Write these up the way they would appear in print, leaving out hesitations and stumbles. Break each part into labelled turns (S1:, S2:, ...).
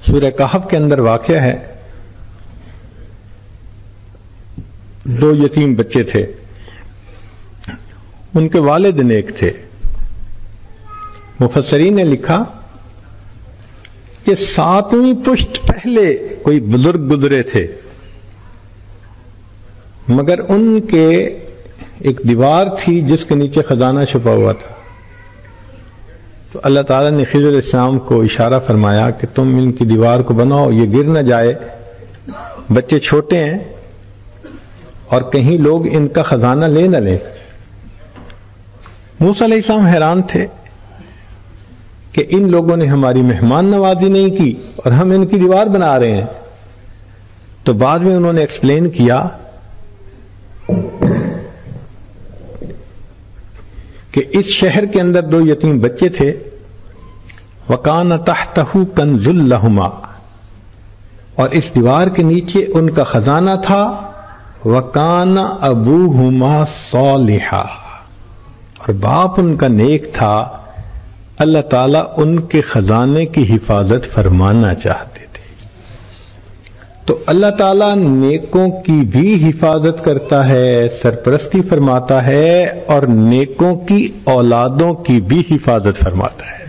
S1: سورہ کہف کے اندر واقعہ ہے، دو یتیم بچے تھے، ان کے والد نیک تھے۔ مفسرین نے لکھا کہ 7ویں پشت پہلے کوئی بزرگ گزرے تھے، مگر ان کے ایک دیوار تھی جس کے نیچے خزانہ چھپا ہوا تھا۔ تو اللہ تعالیٰ نے خضر علیہ السلام کو اشارہ فرمایا کہ تم ان کی دیوار کو بناؤ، یہ گر نہ جائے، بچے چھوٹے ہیں اور کہیں لوگ ان کا خزانہ لے نہ لیں۔ موسیٰ علیہ السلام حیران تھے کہ ان لوگوں نے ہماری مہمان نوازی نہیں کی اور ہم ان کی دیوار بنا رہے ہیں۔ تو بعد میں انہوں نے ایکسپلین کیا کہ اس شہر کے اندر دو یتیم بچے تھے، وَكَانَ تَحْتَهُ كَنْزٌ لَهُمَا، اور اس دیوار کے نیچے ان کا خزانہ تھا، وَكَانَ أَبُوهُمَا صَالِحًا، اور باپ ان کا نیک تھا۔ اللہ تعالیٰ ان کے خزانے کی حفاظت فرمانا چاہتے تھے۔ تو اللہ تعالیٰ نیکوں کی بھی حفاظت کرتا ہے، سرپرستی فرماتا ہے، اور نیکوں کی اولادوں کی بھی حفاظت فرماتا ہے۔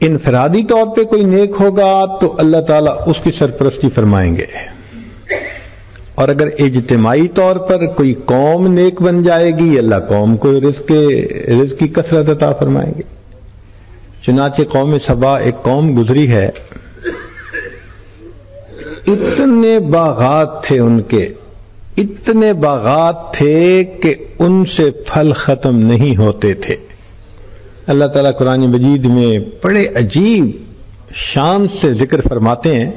S1: انفرادی طور پہ کوئی نیک ہوگا تو اللہ تعالیٰ اس کی سرپرستی فرمائیں گے، اور اگر اجتماعی طور پر کوئی قوم نیک بن جائے گی، اللہ قوم کو رزق کی کثرت عطا فرمائیں گے۔ چنانچہ قوم سبا ایک قوم گزری ہے، اتنے باغات تھے ان کے، اتنے باغات تھے کہ ان سے پھل ختم نہیں ہوتے تھے۔ اللہ تعالیٰ قرآن مجید میں بڑے عجیب شان سے ذکر فرماتے ہیں،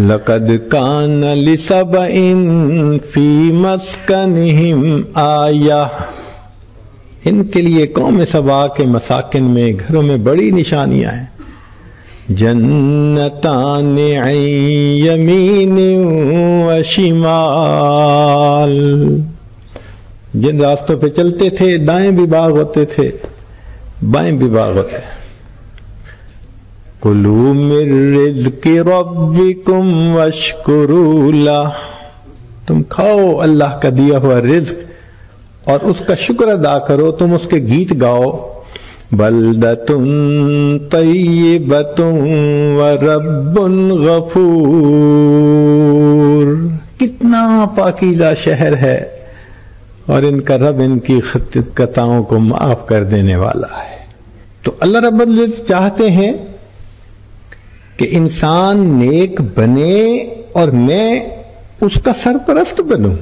S1: لَقَدْ كَانَ لِسَبَإٍ فِي مَسْكَنِهِمْ آیَةٌ، ان کے لیے قوم سبا کے مساکن میں، گھروں میں بڑی نشانیاں ہیں۔ جنتان عن یمین و شمال، جن راستوں پہ چلتے تھے دائیں بھی باغ ہوتے تھے، بائیں بھی باغ ہوتے تھے۔ کلوا من رزق ربکم واشکروا لہ، تم کھاؤ اللہ کا دیا ہوا رزق اور اس کا شکر ادا کرو، تم اس کے گیت گاؤ۔ بلدۃ طیبۃ ورب غفور، کتنا پاکیزہ شہر ہے، اور ان کا رب ان کی خطاؤں کو معاف کر دینے والا ہے۔ تو اللہ رب العزت چاہتے ہیں کہ انسان نیک بنے اور میں اس کا سرپرست بنوں۔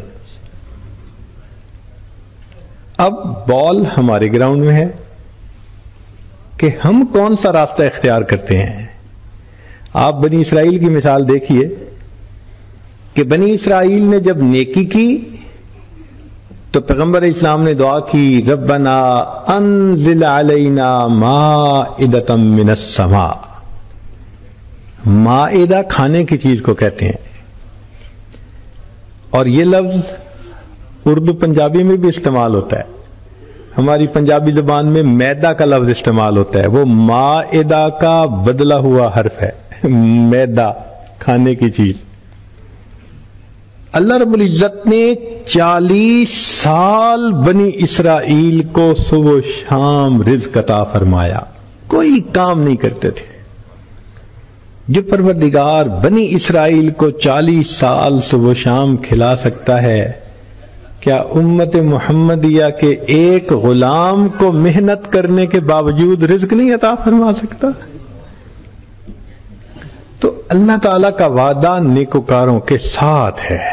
S1: اب بال ہمارے گراؤنڈ میں ہے کہ ہم کون سا راستہ اختیار کرتے ہیں۔ آپ بنی اسرائیل کی مثال دیکھیے کہ بنی اسرائیل نے جب نیکی کی تو پیغمبر اسلام نے دعا کی، ربنا انزل علینا مائدۃ من السماء۔ مائدہ کھانے کی چیز کو کہتے ہیں، اور یہ لفظ اردو پنجابی میں بھی استعمال ہوتا ہے۔ ہماری پنجابی زبان میں میدا کا لفظ استعمال ہوتا ہے، وہ مائدہ کا بدلا ہوا حرف ہے، میدا کھانے کی چیز۔ اللہ رب العزت نے 40 سال بنی اسرائیل کو صبح و شام رزق عطا فرمایا، کوئی کام نہیں کرتے تھے۔ جو پروردگار بنی اسرائیل کو 40 سال صبح و شام کھلا سکتا ہے، کیا امت محمدیہ کے ایک غلام کو محنت کرنے کے باوجود رزق نہیں عطا فرما سکتا؟ تو اللہ تعالیٰ کا وعدہ نیکوکاروں کے ساتھ ہے۔